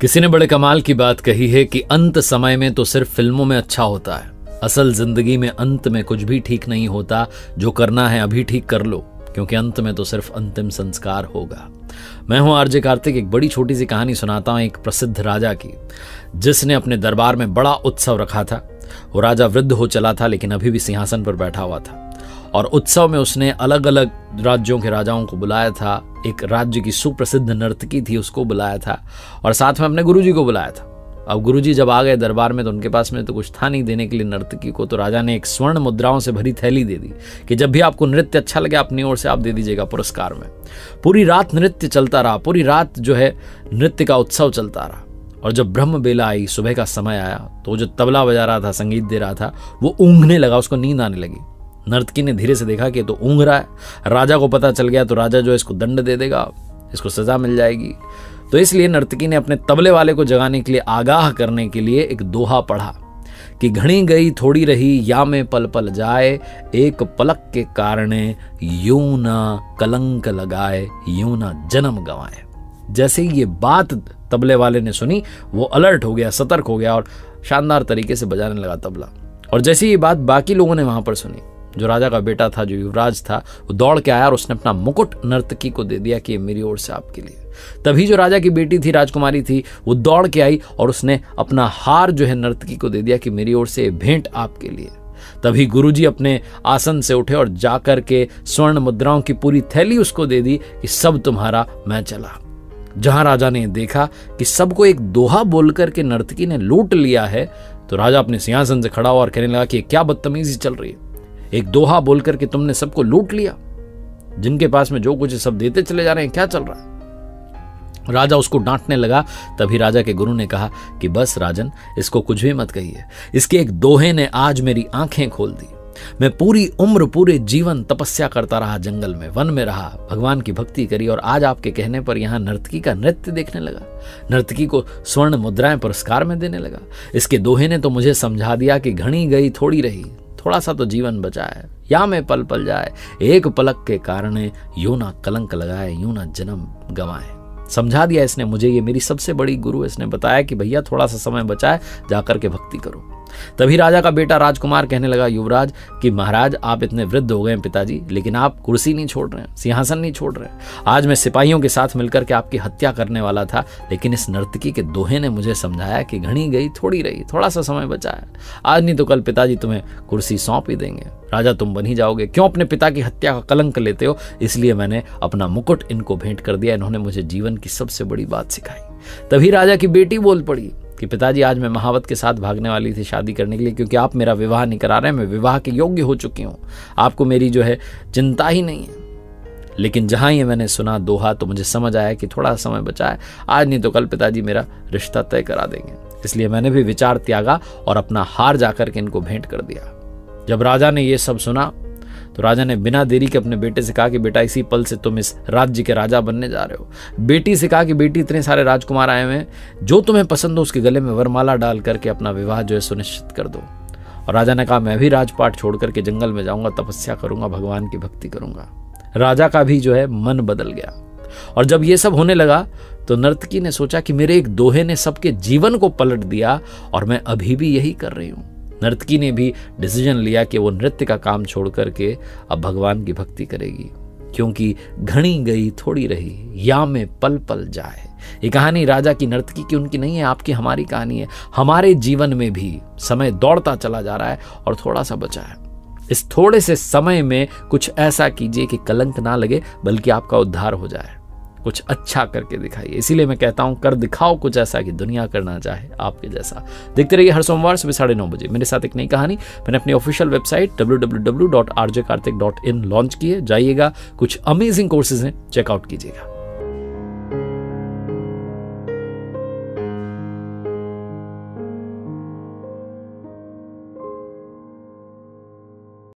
किसी ने बड़े कमाल की बात कही है कि अंत समय में तो सिर्फ फिल्मों में अच्छा होता है, असल जिंदगी में अंत में कुछ भी ठीक नहीं होता। जो करना है अभी ठीक कर लो, क्योंकि अंत में तो सिर्फ अंतिम संस्कार होगा। मैं हूं आरजे कार्तिक। एक बड़ी छोटी सी कहानी सुनाता हूं एक प्रसिद्ध राजा की, जिसने अपने दरबार में बड़ा उत्सव रखा था। वो राजा वृद्ध हो चला था, लेकिन अभी भी सिंहासन पर बैठा हुआ था। और उत्सव में उसने अलग अलग राज्यों के राजाओं को बुलाया था। एक राज्य की सुप्रसिद्ध नर्तकी थी, उसको बुलाया था, और साथ में अपने गुरुजी को बुलाया था। अब गुरुजी जब आ गए दरबार में, तो उनके पास में तो कुछ था नहीं देने के लिए नर्तकी को। तो राजा ने एक स्वर्ण मुद्राओं से भरी थैली दे दी कि जब भी आपको नृत्य अच्छा लगे अपनी ओर से आप दे दीजिएगा पुरस्कार में। पूरी रात नृत्य चलता रहा, पूरी रात जो है नृत्य का उत्सव चलता रहा। और जब ब्रह्म बेला आई, सुबह का समय आया, तो जो तबला बजा रहा था, संगीत दे रहा था, वो ऊँघने लगा, उसको नींद आने लगी। नर्तकी ने धीरे से देखा कि तो ऊँघ रहा है। राजा को पता चल गया, तो राजा जो है इसको दंड दे देगा, इसको सजा मिल जाएगी। तो इसलिए नर्तकी ने अपने तबले वाले को जगाने के लिए, आगाह करने के लिए एक दोहा पढ़ा कि घड़ी गई थोड़ी रही, या में पल पल जाए, एक पलक के कारणे यूं ना कलंक लगाए, यूं ना जन्म गंवाए। जैसे ही ये बात तबले वाले ने सुनी, वो अलर्ट हो गया, सतर्क हो गया और शानदार तरीके से बजाने लगा तबला। और जैसे ये बात बाकी लोगों ने वहां पर सुनी, जो राजा का बेटा था, जो युवराज था, वो दौड़ के आया और उसने अपना मुकुट नर्तकी को दे दिया कि मेरी ओर से आपके लिए। तभी जो राजा की बेटी थी, राजकुमारी थी, वो दौड़ के आई और उसने अपना हार जो है नर्तकी को दे दिया कि मेरी ओर से भेंट आपके लिए। तभी गुरुजी अपने आसन से उठे और जाकर के स्वर्ण मुद्राओं की पूरी थैली उसको दे दी कि सब तुम्हारा, मैं चला। जहां राजा ने देखा कि सबको एक दोहा बोलकर के नर्तकी ने लूट लिया है, तो राजा अपने सिंहासन से खड़ा हुआ और कहने लगा कि क्या बदतमीजी चल रही है। एक दोहा बोलकर के तुमने सबको लूट लिया, जिनके पास में जो कुछ सब देते चले जा रहे हैं, क्या चल रहा है। राजा उसको डांटने लगा। तभी राजा के गुरु ने कहा कि बस राजन, इसको कुछ भी मत कहिए। इसके एक दोहे ने आज मेरी आंखें खोल दी। मैं पूरी उम्र, पूरे जीवन तपस्या करता रहा, जंगल में, वन में रहा, भगवान की भक्ति करी, और आज आपके कहने पर यहाँ नर्तकी का नृत्य देखने लगा, नर्तकी को स्वर्ण मुद्राएं पुरस्कार में देने लगा। इसके दोहे ने तो मुझे समझा दिया कि घड़ी गई थोड़ी रही, थोड़ा सा तो जीवन बचा है, या में पल पल जाए, एक पलक के कारण यूं ना कलंक लगाए, यूं ना जन्म गंवाए। समझा दिया इसने मुझे, ये मेरी सबसे बड़ी गुरु। इसने बताया कि भैया थोड़ा सा समय बचा है, जाकर के भक्ति करो। तभी राजा का बेटा राजकुमार कहने लगा युवराज कि महाराज, आप इतने वृद्ध हो गए हैं पिताजी, लेकिन आप कुर्सी नहीं छोड़ रहे हैं, सिंहासन नहीं छोड़ रहे हैं। आज मैं सिपाहियों के साथ मिलकर के आपकी हत्या करने वाला था, लेकिन इस नर्तकी के दोहे ने मुझे समझाया कि घड़ी गई थोड़ी रही, थोड़ा सा समय बचा है। आज नहीं तो कल पिताजी तुम्हें कुर्सी सौंप ही देंगे, राजा तुम बन ही जाओगे। क्यों अपने पिता की हत्या का कलंक लेते हो? इसलिए मैंने अपना मुकुट इनको भेंट कर दिया। इन्होंने मुझे जीवन की सबसे बड़ी बात सिखाई। तभी राजा की बेटी बोल पड़ी कि पिताजी, आज मैं महावत के साथ भागने वाली थी शादी करने के लिए, क्योंकि आप मेरा विवाह नहीं करा रहे हैं। मैं विवाह के योग्य हो चुकी हूँ, आपको मेरी जो है चिंता ही नहीं है। लेकिन जहां ये मैंने सुना दोहा, तो मुझे समझ आया कि थोड़ा समय बचा है, आज नहीं तो कल पिताजी मेरा रिश्ता तय करा देंगे। इसलिए मैंने भी विचार त्यागा और अपना हार जाकर के इनको भेंट कर दिया। जब राजा ने ये सब सुना, तो राजा ने बिना देरी के अपने बेटे से कहा कि बेटा, इसी पल से तुम इस राज्य के राजा बनने जा रहे हो। बेटी से कहा कि बेटी, इतने सारे राजकुमार आए हुए हैं, जो तुम्हें पसंद हो उसके गले में वरमाला डाल करके अपना विवाह जो है सुनिश्चित कर दो। और राजा ने कहा मैं भी राजपाट छोड़ करके जंगल में जाऊंगा, तपस्या करूंगा, भगवान की भक्ति करूंगा। राजा का भी जो है मन बदल गया। और जब ये सब होने लगा, तो नर्तकी ने सोचा कि मेरे एक दोहे ने सबके जीवन को पलट दिया, और मैं अभी भी यही कर रही हूं। नर्तकी ने भी डिसीजन लिया कि वो नृत्य का काम छोड़ करके अब भगवान की भक्ति करेगी, क्योंकि घड़ी गई थोड़ी रही, या में पल पल जाए। ये कहानी राजा की, नर्तकी की, उनकी नहीं है, आपकी, हमारी कहानी है। हमारे जीवन में भी समय दौड़ता चला जा रहा है और थोड़ा सा बचा है। इस थोड़े से समय में कुछ ऐसा कीजिए कि कलंक ना लगे, बल्कि आपका उद्धार हो जाए। कुछ अच्छा करके दिखाइए। इसीलिए मैं कहता हूं, कर दिखाओ कुछ ऐसा कि दुनिया करना चाहे आपके जैसा। देखते रहिए हर सोमवार सुबह 9:30 बजे मेरे साथ एक नई कहानी। मैंने अपनी ऑफिशियल वेबसाइट www.rjkartik.in लॉन्च की है। जाइएगा, कुछ अमेजिंग कोर्सेज हैं, चेकआउट कीजिएगा।